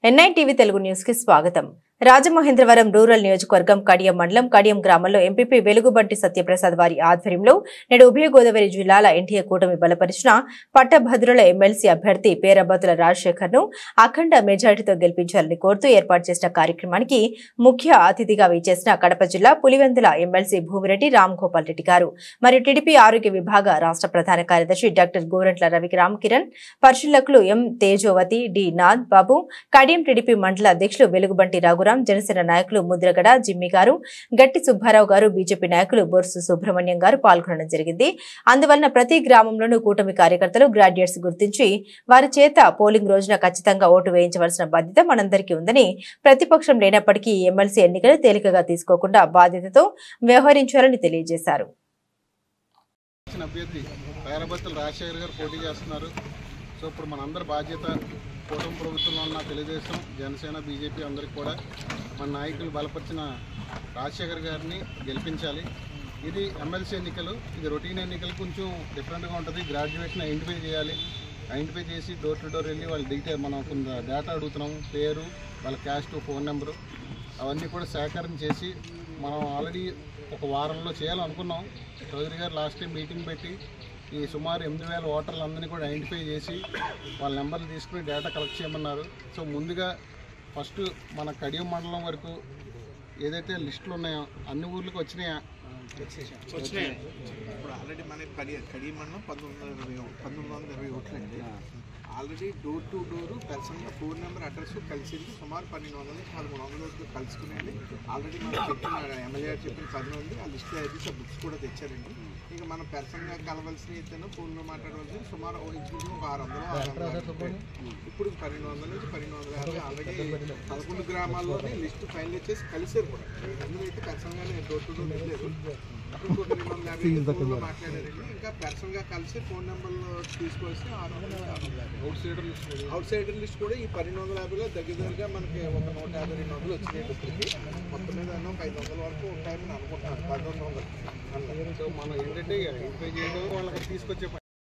NITV Telugu news కి స్వాగతం. Rajamahendravaram rural నియోజకవర్గం కడియం మండలం కడియం గ్రామంలో ఎంపీపీ వెలుగుబంటి సత్యప్రసాద్ వారి ఆధ్వర్యంలో నేడు ఉభయ గోదావరి జిల్లాల ఎన్టీఏ కూటమి బలపరిచిన పట్టభద్రుల ఎమ్మెల్సీ అభ్యర్థి పేరబతుల రాజశేఖర్ ను అఖండ మెజారిటీతో గెలిపించాలని కోరుతూ ఏర్పాటు చేసిన కార్యక్రమానికి ముఖ్య అతిథిగా విచ్చేసిన కడప జిల్లా పులివెందుల ఎమ్మెల్సీ భూమిరెడ్డి రామ్ గోపాల్ రెడ్డి గారు మరియు టీడీపీ ఆరోగ్య విభాగ రాష్ట్ర ప్రధాన కార్యదర్శి డాక్టర్ గోరంట్ల రవిరామ్ కిరణ్, పరిశీలకులు ఎం తేజోవతి, డి నాథ్ బాబు, కడియం టీడీపీ మండల అధ్యక్షులు వెలుగుబంటి రాఘురాం, జనసేన నాయకులు ముద్రగడ జిమ్మి గారు, గట్టి సుబ్బారావు గారు, బీజేపీ నాయకులు బొర్సు సుబ్రహ్మణ్యం గారు పాల్గొనడం జరిగింది. అందువలన ప్రతి గ్రామంలోనూ కూటమి కార్యకర్తలు గ్రాడ్యుయేట్స్ గుర్తించి వారి చేత పోలింగ్ రోజున ఖచ్చితంగా ఓటు వేయించవలసిన బాధ్యత మనందరికీ ఉందని, ప్రతిపక్షం లేనప్పటికీ ఈ ఎమ్మెల్సీ ఎన్నికలు తేలికగా తీసుకోకుండా బాధ్యతతో వ్యవహరించాలని తెలియజేశారు. సో ఇప్పుడు మనందరి బాధ్యత కూటమి ప్రభుత్వంలో ఉన్న తెలుగుదేశం, జనసేన, బీజేపీ అందరికీ కూడా మన నాయకులు బలపరిచిన రాజశేఖర్ గారిని గెలిపించాలి. ఇది ఎమ్మెల్సీ ఎన్నికలు, ఇది రొటీన్ ఎన్నికలు కొంచెం డిఫరెంట్గా ఉంటుంది. గ్రాడ్యుయేషన్ ఐడెంటిఫై చేయాలి. ఐడెంటిఫై చేసి డోర్ టు డోర్ వెళ్ళి వాళ్ళ డీటెయిల్ మనం కొంత డేటా అడుగుతున్నాం, పేరు, వాళ్ళ క్యాస్ట్, ఫోన్ నెంబరు అవన్నీ కూడా సేకరణ చేసి మనం ఆల్రెడీ ఒక వారంలో చేయాలనుకున్నాం. చౌదరి గారు లాస్ట్ టైం మీటింగ్ పెట్టి ఈ సుమారు 8,000 ఓటర్లందరినీ కూడా ఐడెంటిఫై చేసి వాళ్ళ నెంబర్లు తీసుకుని డేటా కలెక్ట్ చేయమన్నారు. సో ముందుగా ఫస్ట్ మన కడియం మండలం వరకు ఏదైతే లిస్టులు ఉన్నాయో అన్ని ఊర్లకు వచ్చినాయా? ఇప్పుడు ఆల్రెడీ మన కడియం మండలం 1920 ఓట్లండి. ఆల్రెడీ డోర్ టు డోరు పర్సనల్గా ఫోన్ నెంబర్, అడ్రస్ కలిసింది. సుమారు 1,200 నుంచి 1,300 వరకు కలుసుకునేది. ఆల్రెడీ మనం చెప్పిన ఎమ్మెల్యే చెప్పిన 10 ఉంది. ఆ లిస్ట్లో అయితే బుక్స్ కూడా తెచ్చారండి. ఇక మనం పర్సనల్గా కలవలసిన అయితేనో ఫోన్లో మాట్లాడవలసిన సుమారు ఇంచుమించు 600 ఇప్పుడు 1,200 నుంచి 1,250 ఆల్రెడీ 11 గ్రామాల్లోనే లిస్టు ఫైనల్ చేసి కలిసారు కూడా. అందులో అయితే పర్సనల్గానే డోర్ టు డోర్ వెళ్ళలేదు. ఇంకొక 250 ఫోన్లో మాట్లాడారండి. ఇంకా పర్సనల్గా కలిసి ఫోన్ నెంబర్లో తీసుకొస్తే 600 అవుట్ సైడర్ లిస్ట్ కూడా ఈ 1,250లో దగ్గరగా మనకి ఒక 150-200 వచ్చినాయి. మొత్తం మీద ఒక 500 వరకు ఉంటాయని అనుకుంటున్నాను. 1,100 సో మనం ఏంటంటే ఐడెంటిఫై చేయడం, వాళ్ళకి తీసుకొచ్చే